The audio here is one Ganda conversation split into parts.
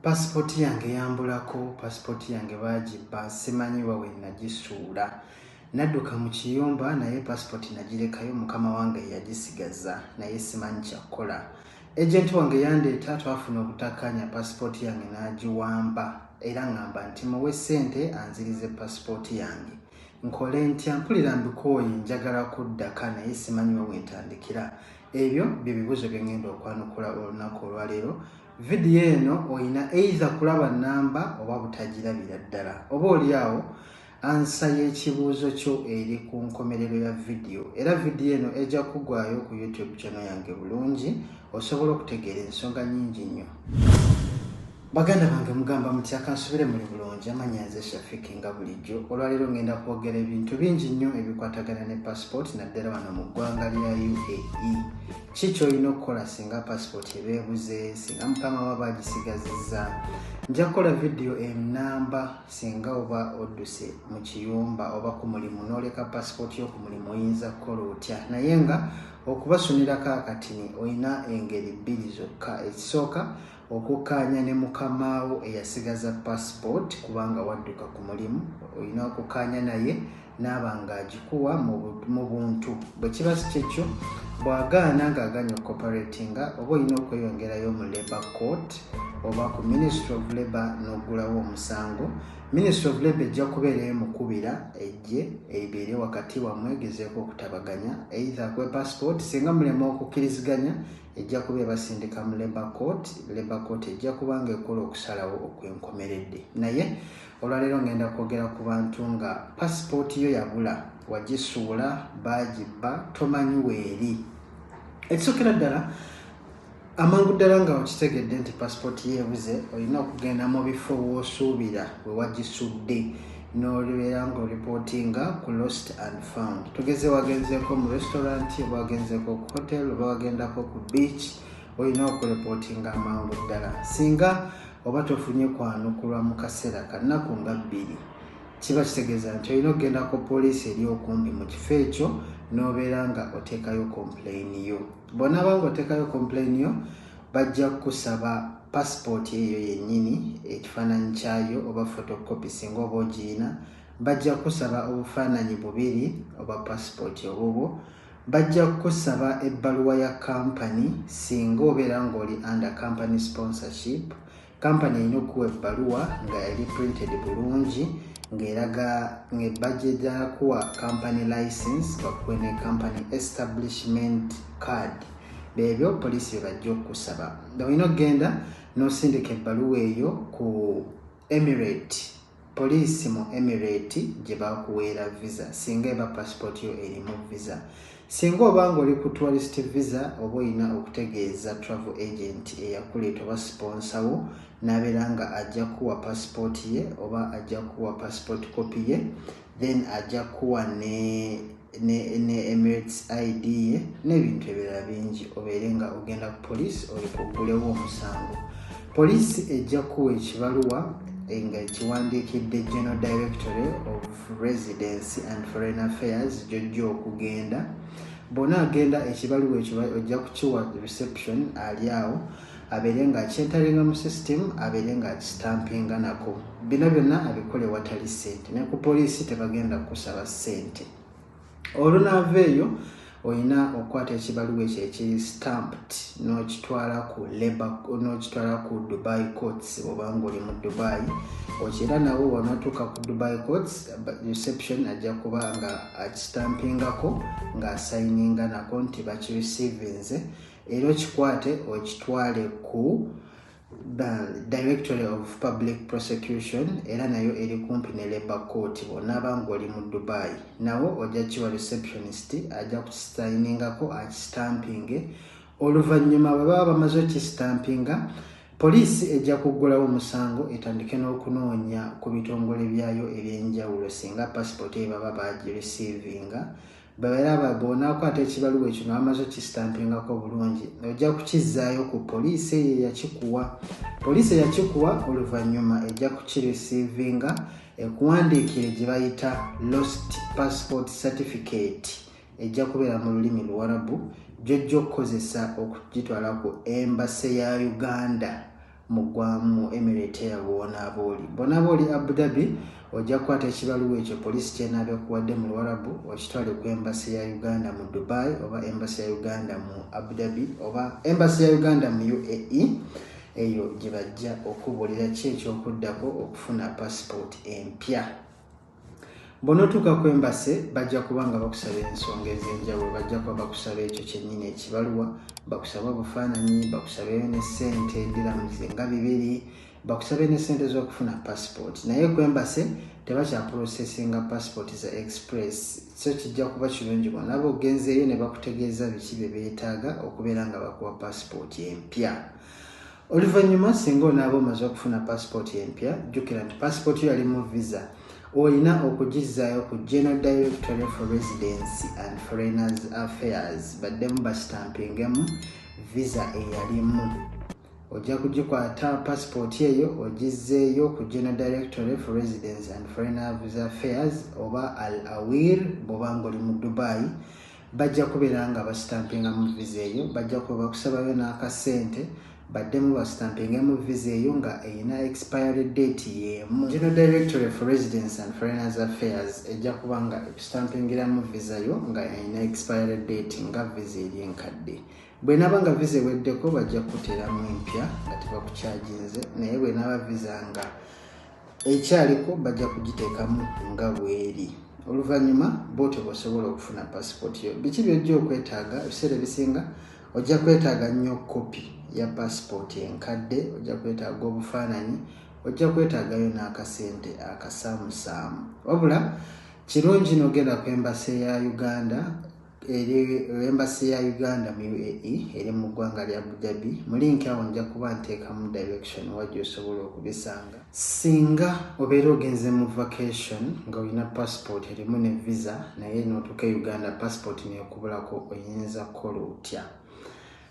Passport yange yambulako, passport yange bagiba simanyi wawe nagisuula. Nadduka mu kiyumba naye passport nagirekayo mukama wange yagisigaza naye simanyi kyakola. Agent wange yandeeta twafuna obutakkaanya passport yange nagiwamba era ngamba nti muwe ssente anzirize passport yange. Nkole ntya? Mpulira mbikooye njagala kuddaka naye simanyi wawe ntandikira. Ebyo bye bibuuzo bye ngenda okwanukula olunaku olwaleero. Video eno oyina either kulaba namba oba butagirabira ddala. Oba oliawo ansa y'ekibuuzo kyo eri ku nkomerero ya video. Era video eno ejja kugwayo ku YouTube channel yange bulungi osobola okutegeera ensonga nnyingi nnyo. Baganda bange mugamba mutya kansubire muli bulungi amanya nze Shafiki nga bulijjo. Olwaleero ngenda kwogera ebintu bingi nnyo ebikwatagana ne passport naddala wano mu ggwanga lya UAE. Ki ky'olina okukola singa passport ebeebuze, singa mukama wa bagisigazizza. Nja kukola video enamba singa oba odduse mu kiyumba oba ku mulimu n'oleka passport yo ku mulimu oyinza kukola otya. Naye nga okubasunirako akatini oyina engeri bbiri zokka. Ekisooka okukkaanya ne mukamaawo eyasigaza passport kubanga wadduka ku mulimu oyina okukkaanya naye n'aba ng'agikuwa mu buntu. Bwe kiba si kyekyo bw'agaana ng'aganya cooperatinga oba olina okweyongerayo mu Labour Court oba ku Ministry of Labour n'oggulawo omusango. Ministry of Labour ejja kubeera emukubira ejje ebeere wakati wammwe egezeeko okutabaganya either kwe passport singa mulema okukkiriziganya ejja kuba ebasindika mu Labour Court. Labour Court ejja kuba ng'ekola okusalawo okwenkomeredde. Naye olwaleero ngenda kwogera ku bantu nga passport yo yabula wagisuula baagibba tomanyi weeri. Ekisookera ddala amangu ddala nga wakitegedde nti passport yeebuze olina okugenda mu bifo w'osuubira we wagisudde n'olubeera ng'oripootinga ku lost and found. Tugeze wagenzeeko mu restaurant oba wagenzeeko ku hotel oba wagendako ku beach olina okuripootinga amangu ddala. Singa oba tofunye kwanukulwa mu kaseera kannaku nga 2 kiba kitegeeza nti olina okugenda ku poliisi eri okumpi mu kifo ekyo n'obeera nga oteekayo complain yo. Bw'onaaba nga oteekayo complain yo bajja kusaba passport eyo yennyini ekifaananyi kyayo oba photocopy singa oba ogiyina. Bajja kusaba obufaananyi 2 oba passport obubwo. Bajja kusaba ebbaluwa ya company singa obeera ng'oli under company sponsorship. Company erina okuwa ebbaluwa nga yali printed bulungi ng'eraga ng'ebajja ejja kuwa company license bakuwe ne company establishment card. Ebyo poliisi bajja okusaba. Olina okugenda n'osindika ebbaluwa eyo ku emirate. Poliisi mu emirate gye bakuweera visa singa eba passport yo erimu visa. Singa oba ng'oli ku tourist visa oba olina okutegeeza travel agent eyakuleeta oba sponsor wo n'abeera nga ajja kuwa passport ye oba ajja kuwa passport copy ye then ajja kuwa ne Emirates ID ye n'ebintu ebirala bingi obeere nga ogenda ku poliisi olikugulewo omusango. Poliisi ejja kuwa ekibaluwa nga ekiwandiikidde General Directorate of Residency and Foreign Affairs gy'ojja okugenda. Bw'onaagenda ekibaluwa ekyo ojja kukiwa reception ali awo abeere nga akyentalinga mu system abeere nga akisitampinga nako. Bino byonna abikole watali ssente ne ku poliisi tebagenda kusaba ssente. Olunaava eyo olina okukwata ekibaluwa ekyo ekiri stamped n'okitwala ku Dubai Courts oba ng'oli mu Dubai. Okira nawo wanotuuka ku Dubai Courts reception ajja kuba nga akisitampingako ng'asayininga nako nti bakirecevinze era okikwate okitwale ku Directorate of Public Prosecution era nayo eri kumpi ne Labour Court. Bw'onaaba ng'oli mu Dubai nawo ojja kiwa receptionist ajja kukisayiningako akisitampinge. Oluvannyuma bwe baba bamaze okisitampinga poliisi ejja kuggulawo omusango etandike n'okunoonya ku bitongole byayo eby'enjawulo singa passport eyo baba bagireceivinga. Bw'onaakwata ekibaluwa ekyo nga bamaze okisitampingako bulungi ojja kukizzaayo ku poliisi eyo eyakikuwa. Poliisi eyakikuwa oluvannyuma ejja kukireceivinga ekuwandiikire gye bayita lost passport certificate. Ejja kubeera mu lulimi Luwarabu gy'ojja okukozesa okugitwala ku embassy ya Uganda mu emirate ya Bonaaboli Abu Dhabi ojja kukwata ekibaluwa ekyo poliisi kyenaabya kuwadde mu Luwarabu okitwale ku embassy ya Uganda mu Dubai oba embassy ya Uganda mu Abu Dhabi oba embassy ya Uganda mu UAE eyo gye bajja okubuulira ki ekyokuddako okufuna passport empya. Bw'onotuuka ku embassy bajja kubanga bakusaba ensonga ez'enjawulo, bajja kuba bakusaba ekyo kyennyini ekibaluwa, bakusaba obufaananyi, bakusabeyo ne ssente dirhams nga 2, bakusabe ne ssente z'okufuna passport. Naye ku embassy tebakya processinga passport za express, so kijja kuba kirungi bwonna ogenzeeyo ne bakutegeeza biki bye beetaaga okubeera nga bakuwa passport empya. Oluvannyuma singa onaaba omaze okufuna passport empya, jjukira nti passport yo yali mu visa, olina okugizzaayo ku General Directorate for Residency and Foreigners Affairs baddemu basitampingemu visa eyalimu. Ojja kugikwata passport eyo ogizzeeyo ku General Directorate for Residence and Foreigners Affairs oba Al-Awir bw'obanga oli mu Dubai, bajja kubeera nga basitampinga mu visa eyo, bajja kuba bakusabayo n'akasente baddemu basitampinga mu visa eyo nga eyina expiry date yeemu. General Directorate for Residence and Foreigners Affairs ejja kuba nga ekusitampingira mu visa yo nga eyina expiry date nga visa eri enkadde. Bw'enaaba nga visa eweddeko bajja kuteeramu empya nga tebakukyaginze, naye bw'enaaba visa nga ekyaliko bajja kugiteekamu nga bw'eri. Oluvannyuma bw'otyo bw'osobola okufuna passport yo. Biki by'ojja okwetaaga? Ebiseera ebisinga ojja kwetaaga nnyo kopi ya passport enkadde, ojja kwetaaga obufaananyi, ojja kwetaagayo n'akasente akasaamusaamu. Wabula kirungi n'ogenda ku embassy ya Uganda embassy ya Uganda mu UAE eri mu ggwanga lya Abu Dhabi. Mu link awo nja kuba nteekamu direction wajja osobola okubisanga. Singa obeera ogenze mu vacation nga olina passport erimu ne visa naye n'otuuka Uganda passport neekubulako, oyinza kukola otya?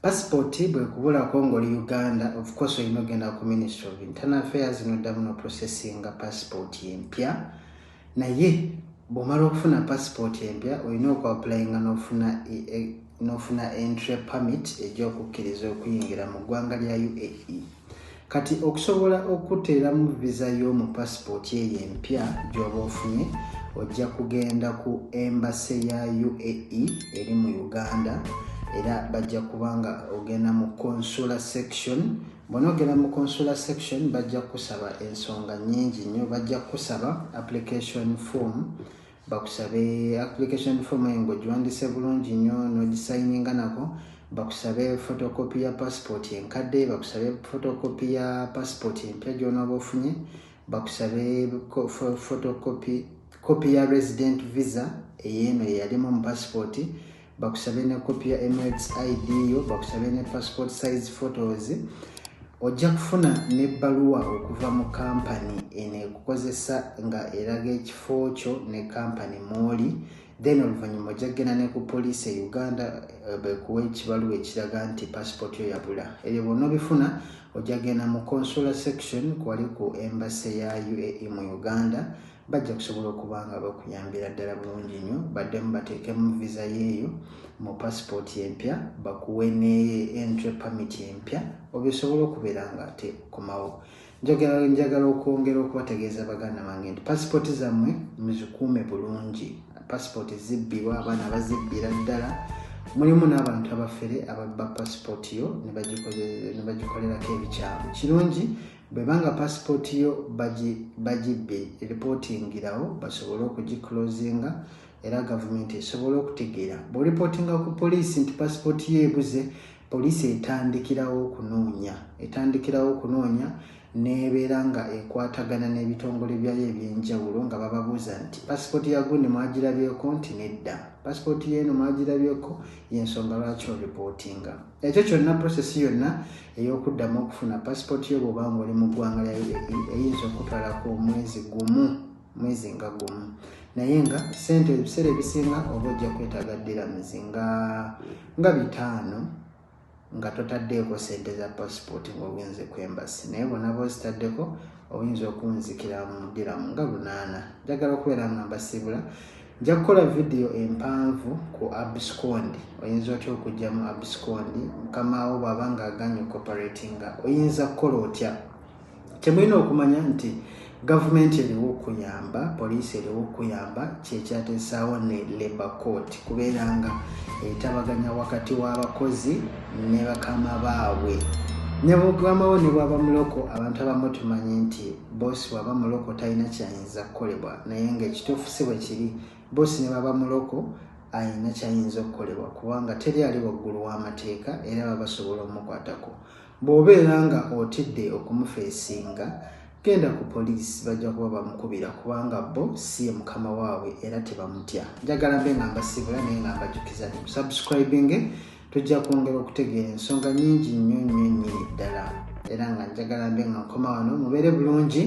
Passport bwekubulako ng'oli Uganda, of course olina ogenda ku Ministry of Internal Affairs n'oddamu no processinga passport empya. Naye bw'omala okufuna passport empya olina okuapplyinga n'ofuna entry permit ejja okukkiriza okuyingira mu ggwanga lya UAE. Kati okusobola okuteeramu visa y'omu passport eyo empya gy'oba ofunye, ojja kugenda ku embassy ya UAE eri mu Uganda era bajja kubanga ogenda mu Consulate section. Bw'onoogenda mu Consulate section bajja kusaba ensonga nnyingi nnyo. Bajja kusaba application form, bakusabe application form eyo ng'ogiwandiise bulungi nnyo n'ogisayininga nako, bakusabe photocopy ya passport enkadde, bakusabe photocopy ya passport empya gy'onooba ofunye, bakusabe copy ya resident visa ey'eno eyalimu mu passport, bakusabe ne copy ya Emirates ID yo, bakusabe ne passport size photos. Ojja kufuna n'ebbaluwa okuva mu kampani eno ekukozesa nga eraga ekifo kyo ne kampani mw'oli. Then oluvannyuma ojja kugenda ne ku poliisi e Uganda bekuwa ekibaluwa ekiraga nti passport yo yabula. Ebyo bw'onoobifuna ojja kugenda mu Consulate section kwali ku embassy ya UAE mu Uganda, bajja kusobola okuba nga bakuyambira ddala bulungi nnyo, baddemu bateekemu visa yeeyo mu passport empya, bakuwe ne entry permit empya, obisobola okubeera nga ate komawo. Njagala okwongera okubategeeza baganda bange nti passport zammwe muzikuume bulungi. Passport zibbibwa, abaana bazibbira ddala. Mulimu n'abantu abafere ababba passport yo ne bagikolerako ebikyamu. Kirungi bwebanga passport yo bagibbe reportingirawo basobole okugiclosinga era government esobola okutegeera. Bw'oripotinga ku poliisi nti passport yo ebuze, poliisi etandikirawo okunoonya n'ebeera nga ekwatagana n'ebitongole byayo eby'enjawulo nga bababuuza nti passport ya gundi mwagirabyeko, nti nedda, passport yeeno mwagirabyeko, y'ensonga lwaki oripotinga. Ekyo kyonna process yonna ey'okuddamu okufuna passport yo bw'obanga oli mu ggwanga lya UAE eyinza okutwalako mwezi nga gumu. Naye nga ssente ebiseera ebisinga oba ojja kwetaaga dirhams nga 5 nga totaddeeko ssente za passport ng'ogenze ku embassy. Naye bw'onaaba ozitaddeko oyinza okunzikira mu dirham nga 8. Njagala okubeera nga mbasiibula. nja kukola video empanvu ku abscond oyinza otya okujja mu abscond mukama wo bw'aba ng'aganye cooperatinga oyinza kukola otya kyemulina okumanya nti gavumenti eriwo okuyamba poliisi eriwo okuyamba kyekyateesaawo ne labor court kubeera nga etabaganya wakati w'abakozi ne bakama baabwe ne bugamawo ne bwaba muloko abantu abamu tumanyi nti bosi waba muloko talina kyayinza kukolebwa naye ng'ekituufu si bwe kiri bosi ne baba muloko ayina kyayinza okukolebwa kubanga teri ali waggulu w'amateeka era baba basobola omukwatako bw'obeera nga otidde okumufeesinga genda ku poliisi bajja kuba bamukubira kubanga bo si ye mukama waabwe era tebamutya njagala mbe nga mbasibula naye nga mbajjukiza nti subscribing tujja kwongera okutegeera ensonga nnyingi nnyo nnyo nnyini ddala era nga njagala mbe nga nkoma wano mubeere bulungi